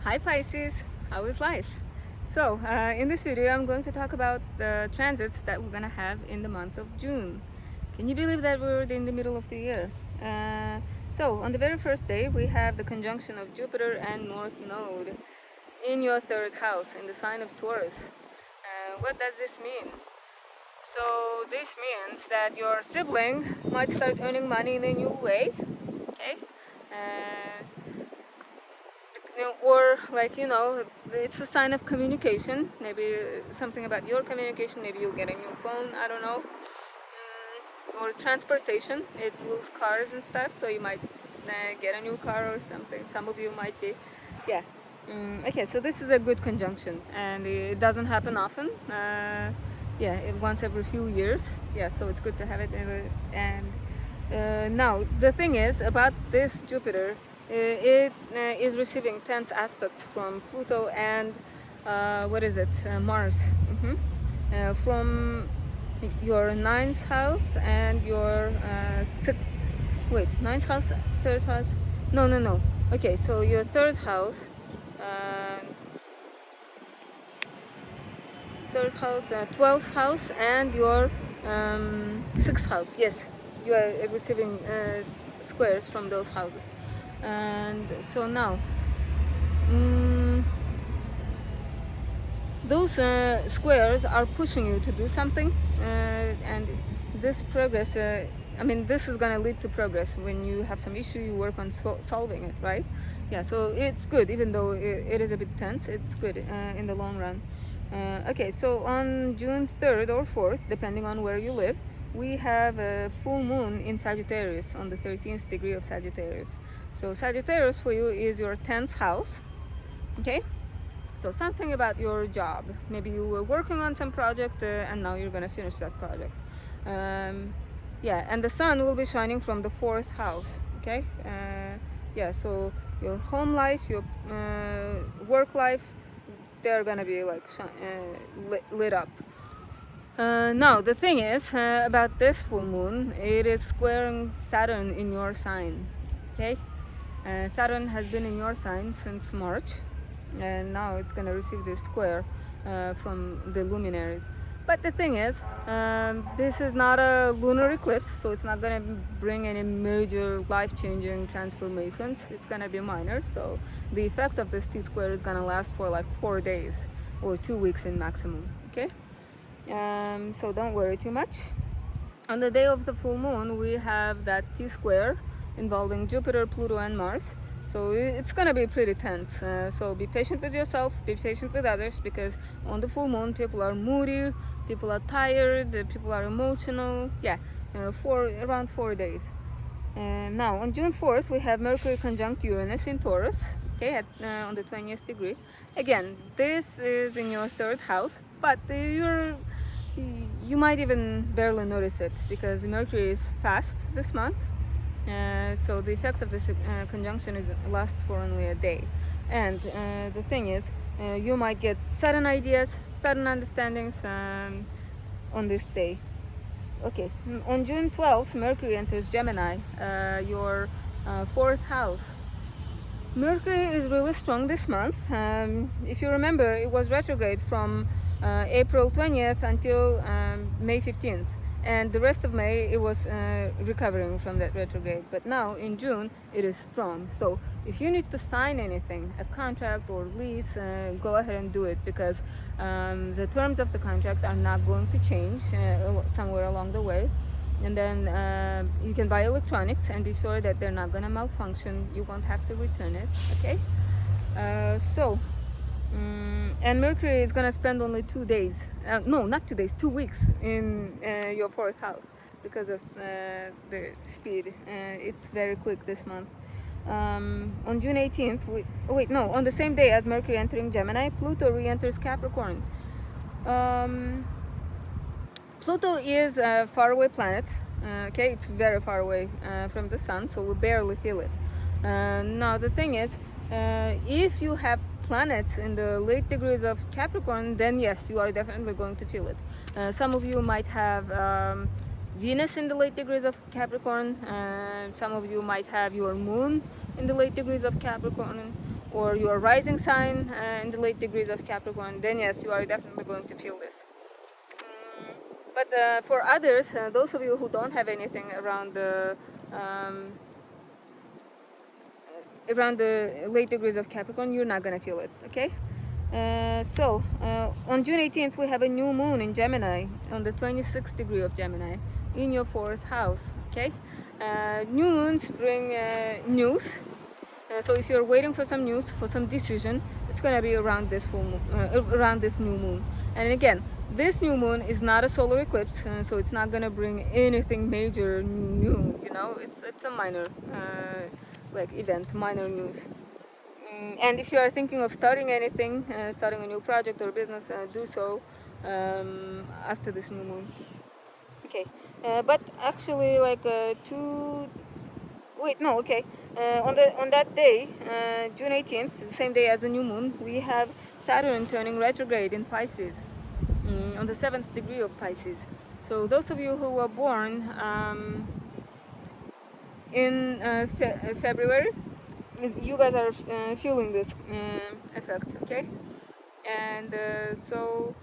Hi Pisces, how is life? So, in this video, I'm going to talk about the transits that we're gonna have in the month of June. Can you believe that we're in the middle of the year? So, on the very first day, we have the conjunction of Jupiter and North Node in your third house in the sign of Taurus. What does this mean? So, this means that your sibling might start earning money in a new way, okay? Or it's a sign of communication, maybe something about your communication, maybe you'll get a new phone, I don't know. Or transportation, it moves cars and stuff, so you might get a new car or something. Some of you might be, yeah. Okay, so this is a good conjunction and it doesn't happen often. Once every few years, yeah, so it's good to have it. Now the thing is about this Jupiter, it is receiving tense aspects from Pluto and Mars, from your ninth house and your ninth house, third house. No. Okay, so your third house, uh, 12th house, and your sixth house. Yes, you are receiving squares from those houses. And so now, those squares are pushing you to do something, and this progress, this is going to lead to progress. When you have some issue, you work on solving it, right? Yeah, so it's good, even though it is a bit tense, it's good in the long run. Okay, so on June 3rd or 4th, depending on where you live, we have a full moon in Sagittarius on the 13th degree of Sagittarius. So Sagittarius for you is your 10th house, okay? So something about your job. Maybe you were working on some project and now you're gonna finish that project. And the sun will be shining from the 4th house, okay? So your home life, your work life, they're gonna be like lit up. Now the thing is about this full moon, it is squaring Saturn in your sign, okay? Saturn has been in your sign since March, and now it's going to receive this square from the luminaries. But the thing is, this is not a lunar eclipse, so it's not going to bring any major life-changing transformations. It's going to be minor, so the effect of this T-square is going to last for like 4 days or 2 weeks in maximum, okay? So don't worry too much. On the day of the full moon, we have that T-square involving Jupiter, Pluto, and Mars. So it's gonna be pretty tense. So be patient with yourself, be patient with others, because on the full moon, people are moody, people are tired, people are emotional. For around 4 days. Now on June 4th, we have Mercury conjunct Uranus in Taurus, okay, on the 20th degree. Again, this is in your third house, but you might even barely notice it because Mercury is fast this month. So the effect of this conjunction lasts for only a day. And the thing is, you might get sudden ideas, sudden understandings on this day. Okay, on June 12th, Mercury enters Gemini, your 4th house. Mercury is really strong this month. If you remember, it was retrograde from April 20th until May 15th. And the rest of May, it was recovering from that retrograde. But now, in June, it is strong. So if you need to sign anything, a contract or lease, go ahead and do it, because the terms of the contract are not going to change somewhere along the way. And then you can buy electronics and be sure that they're not going to malfunction. You won't have to return it, okay? And Mercury is going to spend only 2 days, no, not 2 days, 2 weeks in your 4th house because of the speed. It's very quick this month. On June 18th, on the same day as Mercury entering Gemini, Pluto re-enters Capricorn. Pluto is a faraway planet, okay, it's very far away from the sun, so we barely feel it. Now the thing is, if you have planets in the late degrees of Capricorn, then yes, you are definitely going to feel it. Some of you might have Venus in the late degrees of Capricorn. Some of you might have your moon in the late degrees of Capricorn, or your rising sign in the late degrees of Capricorn. Then yes, you are definitely going to feel this. But for others, those of you who don't have anything um, around the late degrees of Capricorn, you're not gonna feel it. Okay. On June 18th, we have a new moon in Gemini on the 26th degree of Gemini in your fourth house. Okay. New moons bring news. So if you're waiting for some news, for some decision, it's gonna be around this full moon, around this new moon. And again, this new moon is not a solar eclipse, so it's not gonna bring anything major new. You know, it's a minor like event, minor news. And if you are thinking of starting anything, starting a new project or business, do so after this new moon. Okay, but actually, like two. Wait, no, okay. On that day, June 18th, the same day as the new moon, we have Saturn turning retrograde in Pisces, on the 7th degree of Pisces. So those of you who were born in February, you guys are feeling this effect, okay? And so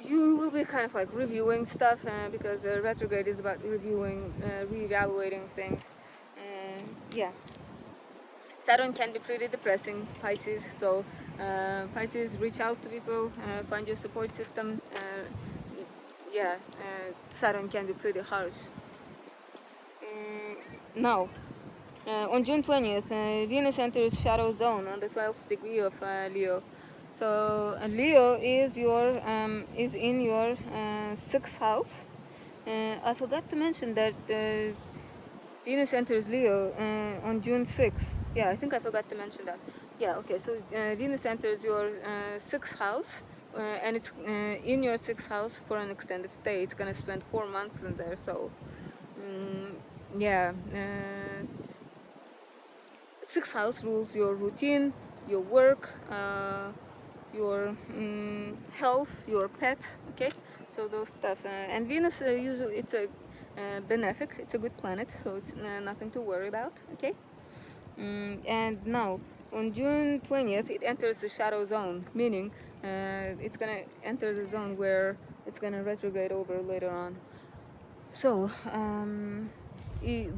you will be kind of like reviewing stuff because retrograde is about reviewing, reevaluating things. Yeah. Saturn can be pretty depressing, Pisces. So Pisces, reach out to people, find your support system. Yeah, Saturn can be pretty harsh. Now, on June 20th, Venus enters shadow zone on the 12th degree of Leo. So Leo is in your sixth house. I forgot to mention that Venus enters Leo on June 6th. Yeah, I think I forgot to mention that. Yeah, okay. So Venus enters your sixth house, and it's in your sixth house for an extended stay. It's gonna spend 4 months in there. So yeah. Sixth house rules your routine, your work, your health, your pet. Okay, so those stuff. And Venus usually it's a benefic. It's a good planet, so it's nothing to worry about. Okay. And now on June 20th, it enters the shadow zone, meaning it's gonna enter the zone where it's gonna retrograde over later on. So,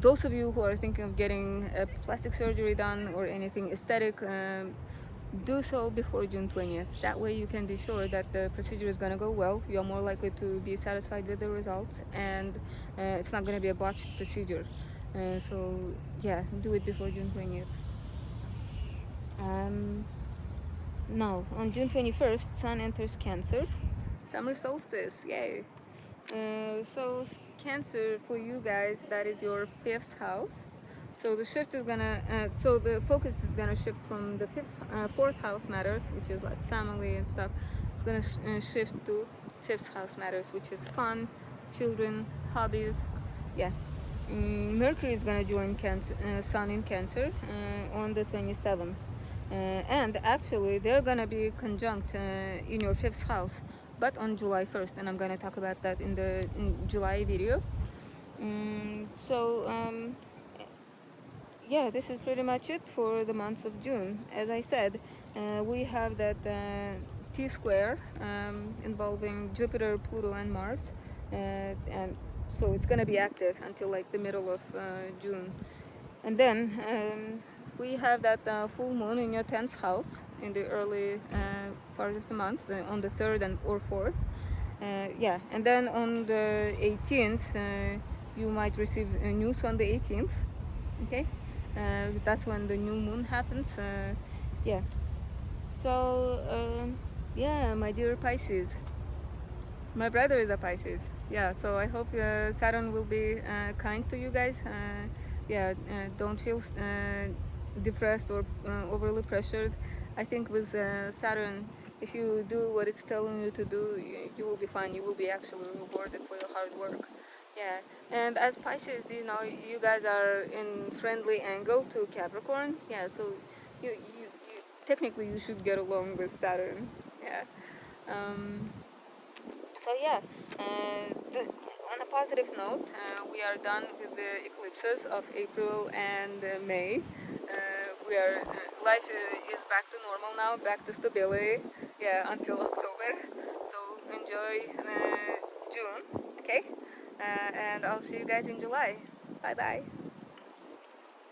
those of you who are thinking of getting a plastic surgery done or anything aesthetic, do so before June 20th. That way you can be sure that the procedure is going to go well. You're more likely to be satisfied with the results, and it's not going to be a botched procedure. So, yeah, do it before June 20th. Now, on June 21st, Sun enters Cancer. Summer solstice, yay! So Cancer, for you guys, that is your fifth house. So the shift is gonna, so the focus is gonna shift from the fourth house matters, which is like family and stuff. It's gonna shift to fifth house matters, which is fun, children, hobbies. Yeah. Mercury is gonna join Sun in Cancer on the 27th. And actually, they're gonna be conjunct in your fifth house, but on July 1st, and I'm gonna talk about that in the July video. Yeah, this is pretty much it for the month of June. As I said, we have that T-square involving Jupiter, Pluto, and Mars, and so it's gonna be active until like the middle of June. And then we have that full moon in your 10th house in the early part of the month, on the 3rd and or 4th. Yeah, and then on the 18th, you might receive news on the 18th. Okay, that's when the new moon happens. Yeah. So yeah, my dear Pisces. My brother is a Pisces. Yeah, so I hope Saturn will be kind to you guys. Yeah, don't feel depressed or overly pressured. I think with Saturn, if you do what it's telling you to do, you will be fine. You will be actually rewarded for your hard work. Yeah, and as Pisces, you know, you guys are in friendly angle to Capricorn. Yeah, so you technically you should get along with Saturn. Yeah. So yeah, On a positive note, we are done with the eclipses of April and May. Life is back to normal now, back to stability. Yeah, until October. So enjoy June, okay? And I'll see you guys in July. Bye bye.